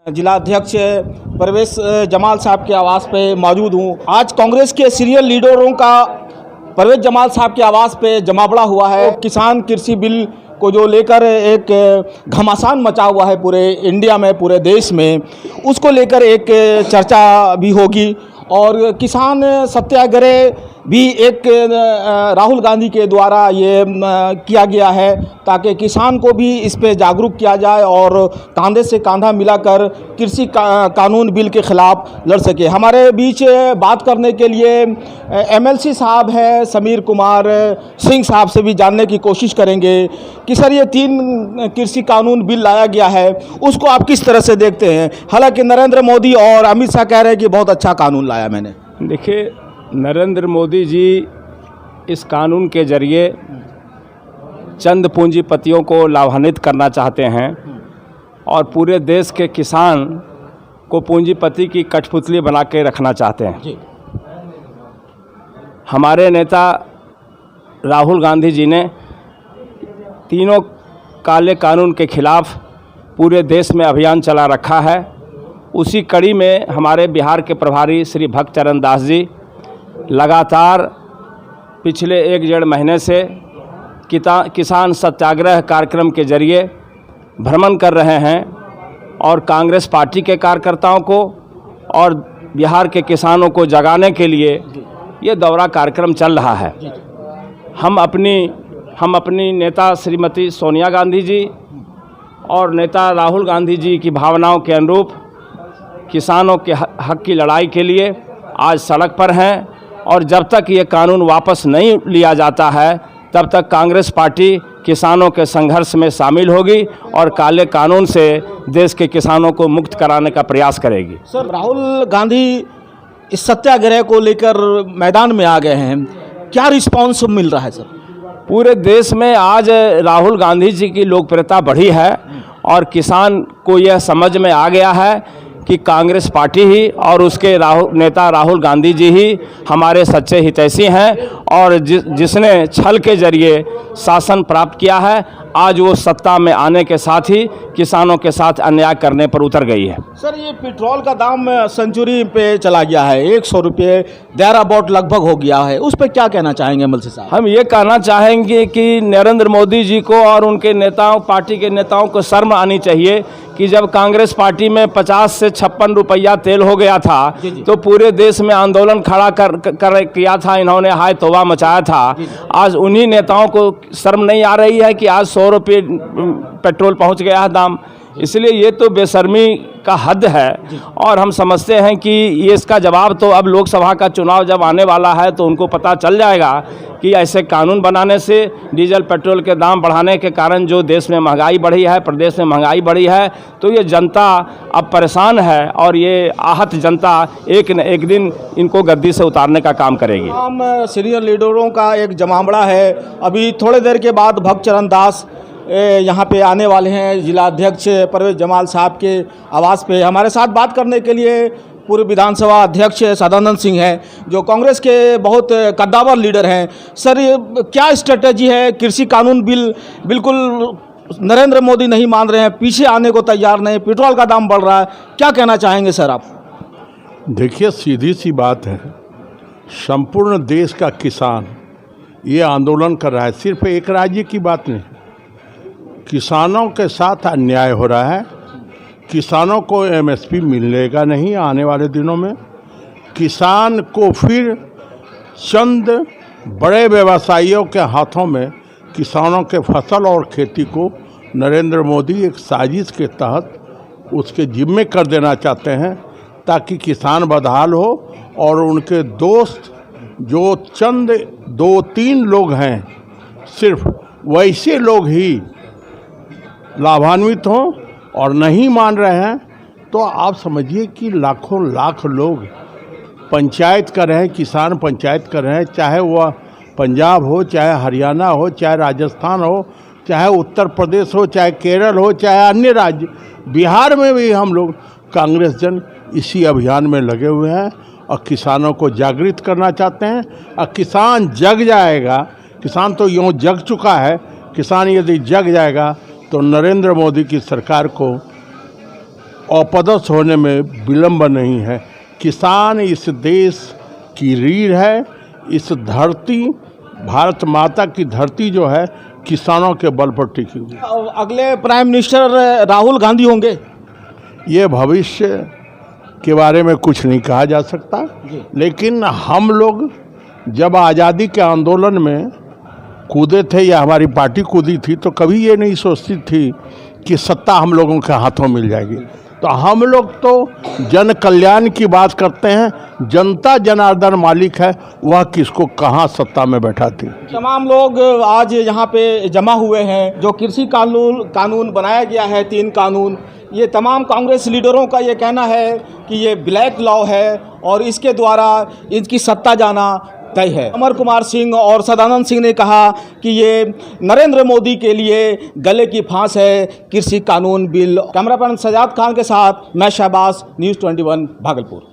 जिला अध्यक्ष परवेश जमाल साहब के आवास पे मौजूद हूँ। आज कांग्रेस के सीनियर लीडरों का परवेश जमाल साहब के आवास पे जमावड़ा हुआ है। किसान कृषि बिल को जो लेकर एक घमासान मचा हुआ है पूरे इंडिया में, पूरे देश में, उसको लेकर एक चर्चा भी होगी। और किसान सत्याग्रह भी एक राहुल गांधी के द्वारा ये किया गया है ताकि किसान को भी इस पे जागरूक किया जाए और कंधे से कंधा मिलाकर कृषि कानून बिल के ख़िलाफ़ लड़ सके। हमारे बीच बात करने के लिए एमएलसी साहब हैं, समीर कुमार सिंह साहब से भी जानने की कोशिश करेंगे कि सर ये 3 कृषि कानून बिल लाया गया है, उसको आप किस तरह से देखते हैं। हालांकि नरेंद्र मोदी और अमित शाह कह रहे हैं कि बहुत अच्छा कानून लाया मैंने। देखिए, नरेंद्र मोदी जी इस कानून के जरिए चंद पूंजीपतियों को लाभान्वित करना चाहते हैं और पूरे देश के किसान को पूंजीपति की कठपुतली बना के रखना चाहते हैं जी। हमारे नेता राहुल गांधी जी ने तीनों काले कानून के खिलाफ पूरे देश में अभियान चला रखा है। उसी कड़ी में हमारे बिहार के प्रभारी श्री भक्त चरण दास जी लगातार पिछले 1-1.5 महीने से किसान सत्याग्रह कार्यक्रम के जरिए भ्रमण कर रहे हैं और कांग्रेस पार्टी के कार्यकर्ताओं को और बिहार के किसानों को जगाने के लिए ये दौरा कार्यक्रम चल रहा है। हम अपनी नेता श्रीमती सोनिया गांधी जी और नेता राहुल गांधी जी की भावनाओं के अनुरूप किसानों के हक की लड़ाई के लिए आज सड़क पर हैं और जब तक ये कानून वापस नहीं लिया जाता है तब तक कांग्रेस पार्टी किसानों के संघर्ष में शामिल होगी और काले कानून से देश के किसानों को मुक्त कराने का प्रयास करेगी। सर, राहुल गांधी इस सत्याग्रह को लेकर मैदान में आ गए हैं, क्या रिस्पांस मिल रहा है सर? पूरे देश में आज राहुल गांधी जी की लोकप्रियता बढ़ी है और किसान को यह समझ में आ गया है कि कांग्रेस पार्टी ही और उसके नेता राहुल गांधी जी ही हमारे सच्चे हितैषी हैं और जिसने छल के जरिए शासन प्राप्त किया है, आज वो सत्ता में आने के साथ ही किसानों के साथ अन्याय करने पर उतर गई है। सर, ये पेट्रोल का दाम सेंचुरी पे चला गया है, 100 रुपये देर अबाउट लगभग हो गया है, उस पर क्या कहना चाहेंगे एमएलसी साहब? हम ये कहना चाहेंगे कि नरेंद्र मोदी जी को और उनके नेताओं, पार्टी के नेताओं को शर्म आनी चाहिए कि जब कांग्रेस पार्टी में 50 से 56 रुपया तेल हो गया था तो पूरे देश में आंदोलन खड़ा कर किया था, इन्होंने हाय तौबा मचाया था। आज उन्हीं नेताओं को शर्म नहीं आ रही है कि आज 100 रुपये पेट्रोल पहुंच गया है दाम। इसलिए ये तो बेशर्मी का हद है और हम समझते हैं कि ये इसका जवाब तो अब लोकसभा का चुनाव जब आने वाला है तो उनको पता चल जाएगा कि ऐसे कानून बनाने से, डीजल पेट्रोल के दाम बढ़ाने के कारण जो देश में महंगाई बढ़ी है, प्रदेश में महंगाई बढ़ी है, तो ये जनता अब परेशान है और ये आहत जनता एक न एक दिन इनको गद्दी से उतारने का काम करेगी। हम सीनियर लीडरों का एक जमावड़ा है। अभी थोड़ी देर के बाद भक्त चरण दास यहाँ पे आने वाले हैं, जिला अध्यक्ष परवेश जमाल साहब के आवास पे। हमारे साथ बात करने के लिए पूर्व विधानसभा अध्यक्ष सदानंद सिंह हैं, जो कांग्रेस के बहुत कद्दावर लीडर हैं। सर, ये क्या स्ट्रेटजी है? कृषि कानून बिल बिल्कुल नरेंद्र मोदी नहीं मान रहे हैं, पीछे आने को तैयार नहीं, पेट्रोल का दाम बढ़ रहा है, क्या कहना चाहेंगे सर आप? देखिए, सीधी सी बात है, संपूर्ण देश का किसान ये आंदोलन कर रहा है। सिर्फ एक राज्य की बात नहीं, किसानों के साथ अन्याय हो रहा है। किसानों को एमएसपी मिलेगा नहीं आने वाले दिनों में। किसान को फिर चंद बड़े व्यवसायियों के हाथों में किसानों के फसल और खेती को नरेंद्र मोदी एक साजिश के तहत उसके जिम्मे कर देना चाहते हैं ताकि किसान बदहाल हो और उनके दोस्त जो चंद 2-3 लोग हैं, सिर्फ वैसे लोग ही लाभान्वित हों और नहीं मान रहे हैं। तो आप समझिए कि लाखों लाख लोग पंचायत कर रहे हैं, किसान पंचायत कर रहे हैं, चाहे वह पंजाब हो, चाहे हरियाणा हो, चाहे राजस्थान हो, चाहे उत्तर प्रदेश हो, चाहे केरल हो, चाहे अन्य राज्य, बिहार में भी हम लोग कांग्रेस जन इसी अभियान में लगे हुए हैं और किसानों को जागृत करना चाहते हैं। और किसान जग जाएगा, किसान तो यूँ जग चुका है, किसान यदि जग जाएगा तो नरेंद्र मोदी की सरकार को अपदस्थ होने में विलंब नहीं है। किसान इस देश की रीढ़ है। इस धरती, भारत माता की धरती जो है किसानों के बल पर टिकी हुई। अगले प्राइम मिनिस्टर राहुल गांधी होंगे? ये भविष्य के बारे में कुछ नहीं कहा जा सकता, लेकिन हम लोग जब आज़ादी के आंदोलन में कूदे थे या हमारी पार्टी कूदी थी तो कभी ये नहीं सोचती थी कि सत्ता हम लोगों के हाथों मिल जाएगी। तो हम लोग तो जन कल्याण की बात करते हैं। जनता जनार्दन मालिक है, वह किसको कहाँ सत्ता में बैठाती। तमाम लोग आज यहाँ पे जमा हुए हैं। जो कृषि कानून बनाया गया है, 3 कानून, ये तमाम कांग्रेस लीडरों का ये कहना है कि ये ब्लैक लॉ है और इसके द्वारा इनकी सत्ता जाना तय है। अमर कुमार सिंह और सदानंद सिंह ने कहा कि ये नरेंद्र मोदी के लिए गले की फांस है कृषि कानून bill. Camera person Sajad Khan के साथ मैं शहबाज, न्यूज़ 21 भागलपुर।